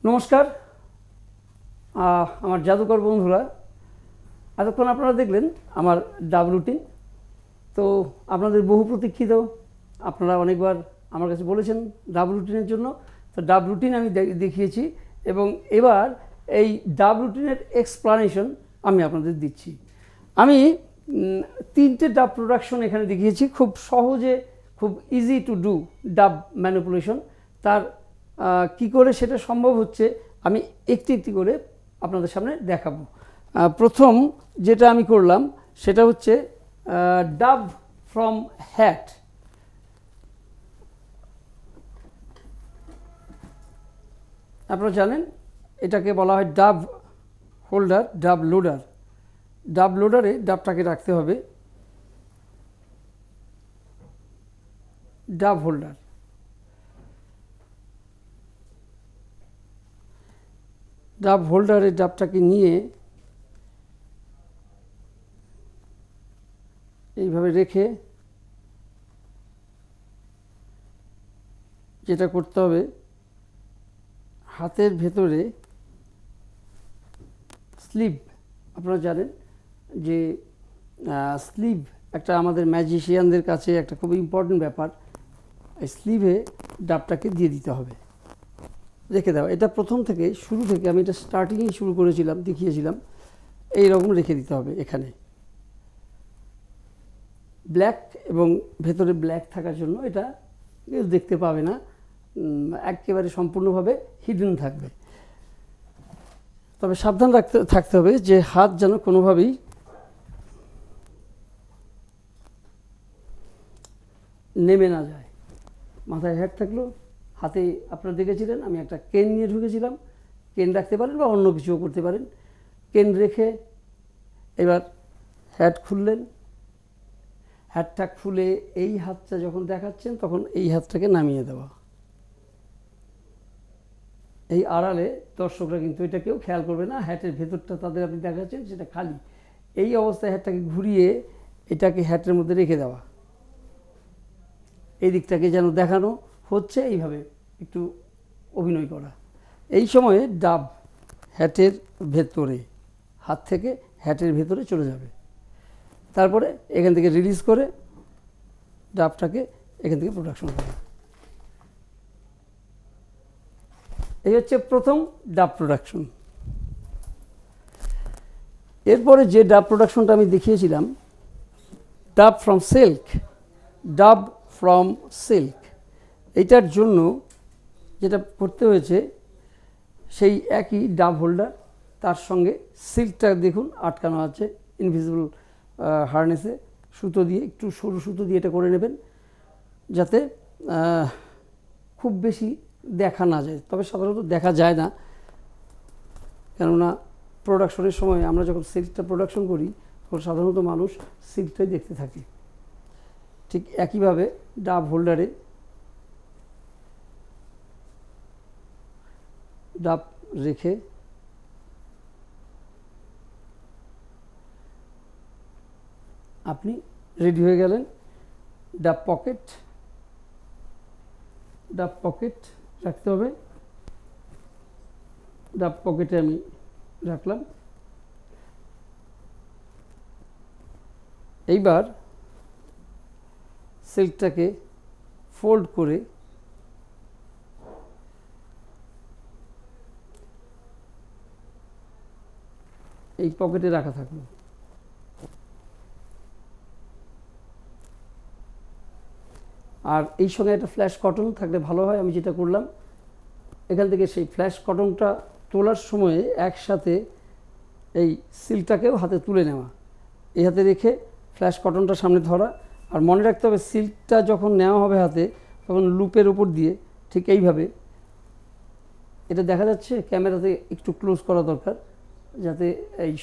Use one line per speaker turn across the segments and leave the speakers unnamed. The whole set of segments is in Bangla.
নমস্কার আমার জাদুকর বন্ধুরা, এতক্ষণ আপনারা দেখলেন আমার ডাব রুটিন। তো আপনাদের বহু প্রতীক্ষিত, আপনারা অনেকবার আমার কাছে বলেছেন ডাব রুটিনের জন্য। তো ডাব রুটিন আমি দেখিয়েছি এবং এবার এই ডাব রুটিনের এক্সপ্লানেশন আমি আপনাদের দিচ্ছি। আমি তিনটে ডাব প্রোডাকশন এখানে দেখিয়েছি, খুব সহজে, খুব ইজি টু ডু ডাব ম্যানিপুলেশন। তার কি করে সেটা সম্ভব হচ্ছে আমি একটি একটি করে আপনাদের সামনে দেখাবো। প্রথম যেটা আমি করলাম সেটা হচ্ছে ডাব ফ্রম হ্যাট। আপনারা জানেন এটাকে বলা হয় ডাব হোল্ডার, ডাব লোডার। ডাব লোডারে ডাবটাকে রাখতে হবে ডাব হোল্ডার। ডাব হোল্ডারে ডাবটাকে নিয়ে এইভাবে রেখে যেটা করতে হবে, হাতের ভেতরে স্লিভ, আপনারা জানেন যে স্লিভ একটা আমাদের ম্যাজিশিয়ানদের কাছে একটা খুব ইম্পর্টেন্ট ব্যাপার। এই স্লিভে ডাবটাকে দিয়ে দিতে হবে, রেখে দেওয়া। এটা প্রথম থেকে শুরু থেকে আমি এটা স্টার্টিংয়েই শুরু করেছিলাম, দেখিয়েছিলাম। এইরকম রেখে দিতে হবে এখানে, ব্ল্যাক এবং ভেতরে ব্ল্যাক থাকার জন্য এটা কেউ দেখতে পাবে না, একেবারে সম্পূর্ণভাবে হিডেন থাকবে। তবে সাবধান থাকতে হবে যে হাত যেন কোনোভাবেই নেমে না যায়। মাথায় হ্যাট থাকলো, হাতে আপনারা দেখেছিলেন আমি একটা কেন নিয়ে ঢুকেছিলাম। কেন রাখতে পারেন বা অন্য কিছুও করতে পারেন। কেন রেখে এবার হ্যাট খুললেন। হ্যাটটা খুলে এই হাতটা যখন দেখাচ্ছেন তখন এই হাতটাকে নামিয়ে দেওয়া। এই আড়ালে দর্শকরা কিন্তু এটা কেউ খেয়াল করবে না, হ্যাটের ভেতরটা তাদের আপনি দেখাচ্ছেন সেটা খালি। এই অবস্থায় হ্যাটটাকে ঘুরিয়ে এটাকে হ্যাটের মধ্যে রেখে দেওয়া। এই দিকটাকে যেন দেখানো হচ্ছে, এইভাবে একটু অভিনয় করা। এই সময়ে ডাব হ্যাটের ভেতরে, হাত থেকে হ্যাটের ভেতরে চলে যাবে। তারপরে এখান থেকে রিলিজ করে ডাবটাকে এখান থেকে প্রোডাকশন করা। এই হচ্ছে প্রথম ডাব প্রোডাকশন। এরপরে যে ডাব প্রোডাকশনটা আমি দেখিয়েছিলাম, ডাব ফ্রম সিল্ক, ডাব ফ্রম সিল্ক, এইটার জন্য যেটা করতে হয়েছে সেই একই ডাব হোল্ডার, তার সঙ্গে সিল্কটা দেখুন আটকানো আছে ইনভিজিবল হার্নেসে, সুতো দিয়ে, একটু সরু সুতো দিয়ে এটা করে নেবেন যাতে খুব বেশি দেখা না যায়। তবে সাধারণত দেখা যায় না, কেননা প্রোডাকশনের সময় আমরা যখন সিল্কটা প্রোডাকশন করি তখন সাধারণত মানুষ সিল্কটাই দেখতে থাকে। ঠিক একইভাবে ডাব হোল্ডারে ডাব রেখে আপনি রেডি হয়ে গেলেন। ডাব পকেট, ডাব পকেট রাখতে হবে। ডাব পকেটে আমি রাখলাম। এইবার সিল্কটাকে ফোল্ড করে এই পকেটে রাখা থাকলো। আর এই সঙ্গে একটা ফ্ল্যাশ কটন থাকলে ভালো হয়। আমি যেটা করলাম, এখান থেকে সেই ফ্ল্যাশ কটনটা তোলার সময়ে একসাথে এই সিল্কটাকেও হাতে তুলে নেওয়া, এই হাতে রেখে ফ্ল্যাশ কটনটা সামনে ধরা। আর মনে রাখতে হবে সিল্কটা যখন নেওয়া হবে হাতে, তখন লুপের উপর দিয়ে ঠিক এইভাবে, এটা দেখা যাচ্ছে ক্যামেরাতে একটু ক্লোজ করা দরকার যাতে এই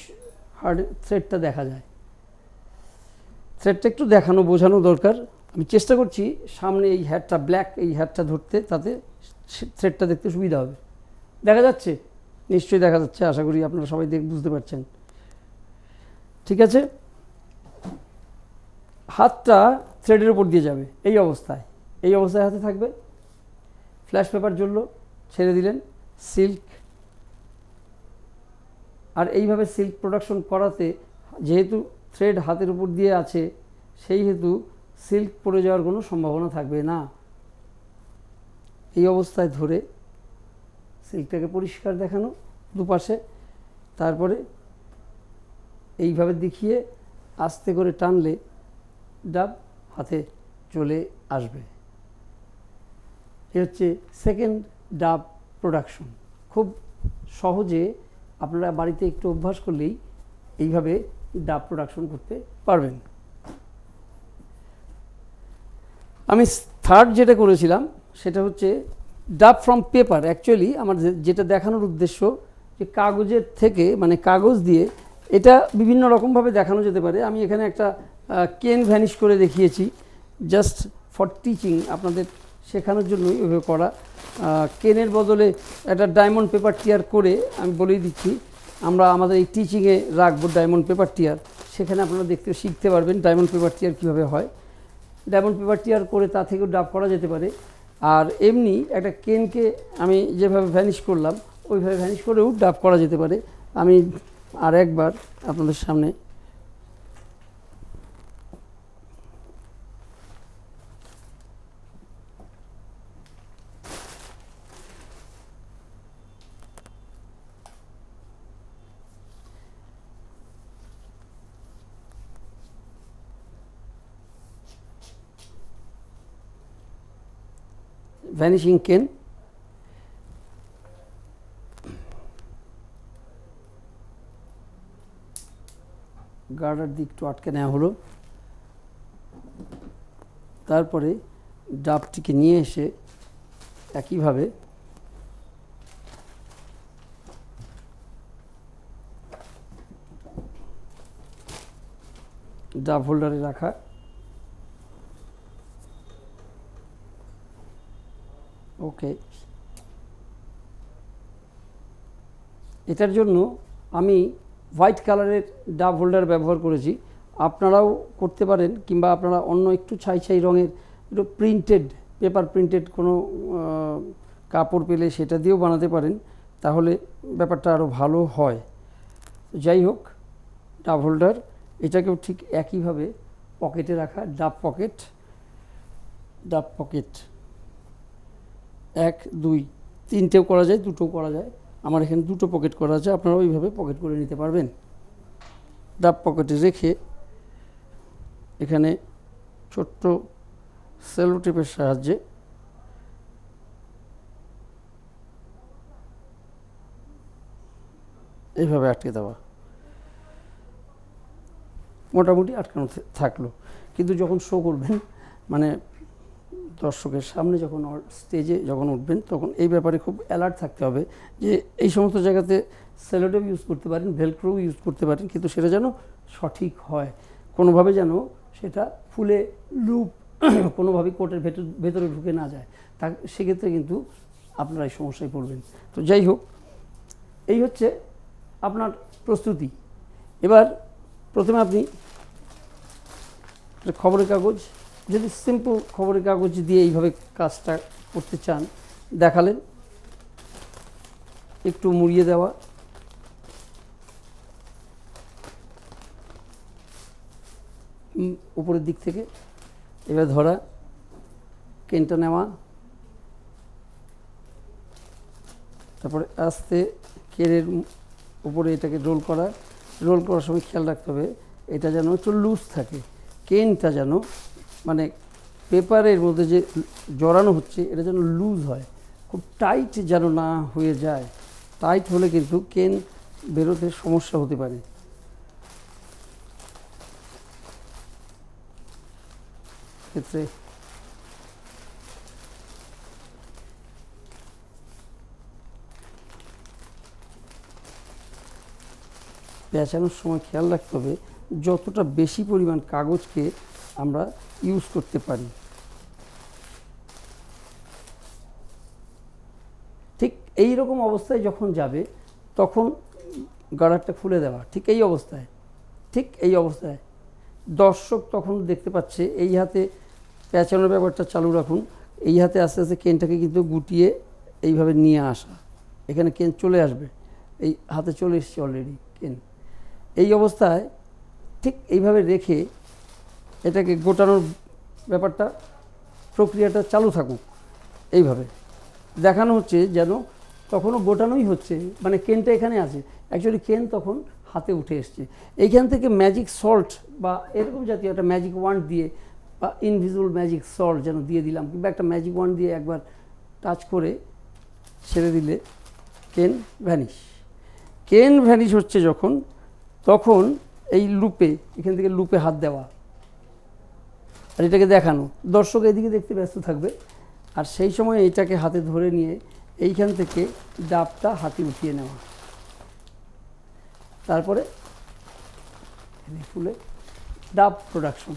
হার্ড থ্রেডটা দেখা যায়। থ্রেডটা একটু দেখানো বোঝানো দরকার। আমি চেষ্টা করছি সামনে এই হ্যাটটা ব্ল্যাক, এই হ্যাটটা ধরতে, তাতে থ্রেডটা দেখতে সুবিধা হবে। দেখা যাচ্ছে? নিশ্চয়ই দেখা যাচ্ছে, আশা করি আপনারা সবাই বুঝতে পারছেন। ঠিক আছে, হাতটা থ্রেডের উপর দিয়ে যাবে এই অবস্থায়, এই অবস্থায় হাতে থাকবে। ফ্ল্যাশ পেপার জ্বললো, ছেড়ে দিলেন, সিল্ক আর এইভাবে সিল্ক প্রোডাকশন করাতে যেহেতু থ্রেড হাতের উপর দিয়ে আছে, সেই হেতু সিল্ক পড়ে যাওয়ার কোনো সম্ভাবনা থাকবে না। এই অবস্থায় ধরে সিল্কটাকে পরিষ্কার দেখানো দুপাশে, তারপরে এইভাবে দেখিয়ে আস্তে করে টানলে ডাব হাতে চলে আসবে। এ হচ্ছে সেকেন্ড ডাব প্রোডাকশন। খুব সহজে আপনারা বাড়িতে একটু অভ্যাস করলেই এইভাবে ডাব প্রোডাকশন করতে পারবেন। আমি থার্ড যেটা করেছিলাম সেটা হচ্ছে ডাব ফ্রম পেপার। অ্যাকচুয়ালি আমার যেটা দেখানোর উদ্দেশ্য যে কাগজের থেকে, মানে কাগজ দিয়ে এটা বিভিন্ন রকমভাবে দেখানো যেতে পারে। আমি এখানে একটা কেন ভ্যানিশ করে দেখিয়েছি, জাস্ট ফর টিচিং, আপনাদের শেখানোর জন্যই এভাবে করা। কেনের বদলে একটা ডায়মন্ড পেপার টিয়ার করে আমি বলেই দিচ্ছি, আমরা আমাদের এই টিচিংয়ে রাখবো ডায়মন্ড পেপার টিয়ার। সেখানে আপনারা দেখতে শিখতে পারবেন ডায়মন্ড পেপার টিয়ার কীভাবে হয়। ডায়মন্ড পেপার টিয়ার করে তা থেকেও ডাব করা যেতে পারে। আর এমনি একটা কেনকে আমি যেভাবে ভ্যানিশ করলাম ওইভাবে ভ্যানিশ করেও ডাব করা যেতে পারে। আমি আর একবার আপনাদের সামনে ভ্যানিশিং কেন, গার্ডার দিক একটু আটকে নেওয়া হলো। তারপরে ডাবটিকে নিয়ে এসে একইভাবে ডাব হোল্ডারে রাখা। ওকে, এটার জন্য আমি হোয়াইট কালারের ডাব হোল্ডার ব্যবহার করেছি। আপনারাও করতে পারেন, কিংবা আপনারা অন্য একটু ছাই ছাই রঙের একটু প্রিন্টেড, পেপার প্রিন্টেড কোনো কাপড় পেলে সেটা দিয়েও বানাতে পারেন, তাহলে ব্যাপারটা আরও ভালো হয়। যাই হোক, ডাব হোল্ডার এটাকেও ঠিক একইভাবে পকেটে রাখা, ডাব পকেট, ডাব পকেট 1 2 3টেও করা যায়, 2টোও করা যায়। আমার এখানে 2টো পকেট করা আছে, আপনারা ওইভাবে পকেট করে নিতে পারবেন। ডাব পকেটে রেখে এখানে ছোট্ট সেলো টেপের সাহায্যে এইভাবে আটকে দেওয়া, মোটামুটি আটকানো থাকলো। কিন্তু যখন শো করবেন, মানে দর্শকের সামনে যখন স্টেজে যখন উঠবেন, তখন এই ব্যাপারে খুব অ্যালার্ট থাকতে হবে যে এই সমস্ত জায়গাতে সেলোটেপ ইউজ করতে পারেন, ভেলক্রো ইউজ করতে পারেন, কিন্তু সেটা যেন সঠিক হয়, কোনোভাবে যেন সেটা ফুলে লুপ কোনোভাবে কোটের ভেতরে ঢুকে না যায়। তা সেক্ষেত্রে কিন্তু আপনারা এই সমস্যায় পড়বেন। তো যাই হোক, এই হচ্ছে আপনার প্রস্তুতি। এবার প্রথমে আপনি খবরের কাগজ, যদি সিম্পল খবরের কাগজ দিয়ে এইভাবে কাজটা করতে চান, দেখালেন, একটু মুড়িয়ে দেওয়া, উপরের দিক থেকে এবার ধরা, কেনটা নেওয়া, তারপরে আস্তে কেনের উপরে এটাকে রোল করা। রোল করার সময় খেয়াল রাখতে হবে এটা যেন একটু লুজ থাকে, কেনটা যেন, মানে পেপারের মধ্যে যে জড়ানো হচ্ছে এটা যেন লুজ হয়, খুব টাইট যেন না হয়ে যায়। টাইট হলে কিন্তু কেন বেরোতে সমস্যা হতে পারে। ক্ষেত্রে পেঁচানোর সময় খেয়াল রাখতে হবে যতটা বেশি পরিমাণ কাগজকে আমরা ইউজ করতে পারি। ঠিক এই রকম অবস্থায় যখন যাবে তখন গার্ডারটা খুলে দেওয়া, ঠিক এই অবস্থায়, ঠিক এই অবস্থায় দর্শক তখন দেখতে পাচ্ছে। এই হাতে পেঁচানোর ব্যাপারটা চালু রাখুন, এই হাতে আস্তে আস্তে কেনটাকে কিন্তু গুটিয়ে এইভাবে নিয়ে আসা, এখানে কেন চলে আসবে, এই হাতে চলে এসছে অলরেডি। কেন। এই অবস্থায় ঠিক এইভাবে রেখে এটাকে গোটানোর ব্যাপারটা প্রক্রিয়াটা চালু থাকুক। এইভাবে দেখানো হচ্ছে যেন তখনও গোটানোই হচ্ছে, মানে কেনটা এখানে আছে, অ্যাকচুয়ালি কেন তখন হাতে উঠে এসছে। এইখান থেকে ম্যাজিক সল্ট বা এরকম জাতীয় একটা ম্যাজিক ওয়ান্ড দিয়ে বা ইনভিজিবল ম্যাজিক সল্ট যেন দিয়ে দিলাম, কিংবা একটা ম্যাজিক ওয়ান্ড দিয়ে একবার টাচ করে ছেড়ে দিলে কেন ভ্যানিশ। কেন ভ্যানিশ হচ্ছে যখন, তখন এই লুপে, এখান থেকে লুপে হাত দেওয়া আর এটাকে দেখানো, দর্শক এদিকে দেখতে ব্যস্ত থাকবে, আর সেই সময় এইটাকে হাতে ধরে নিয়ে এইখান থেকে ডাবটা হাতে উঠিয়ে নেওয়া, তারপরে ফুলে ডাব প্রোডাকশন।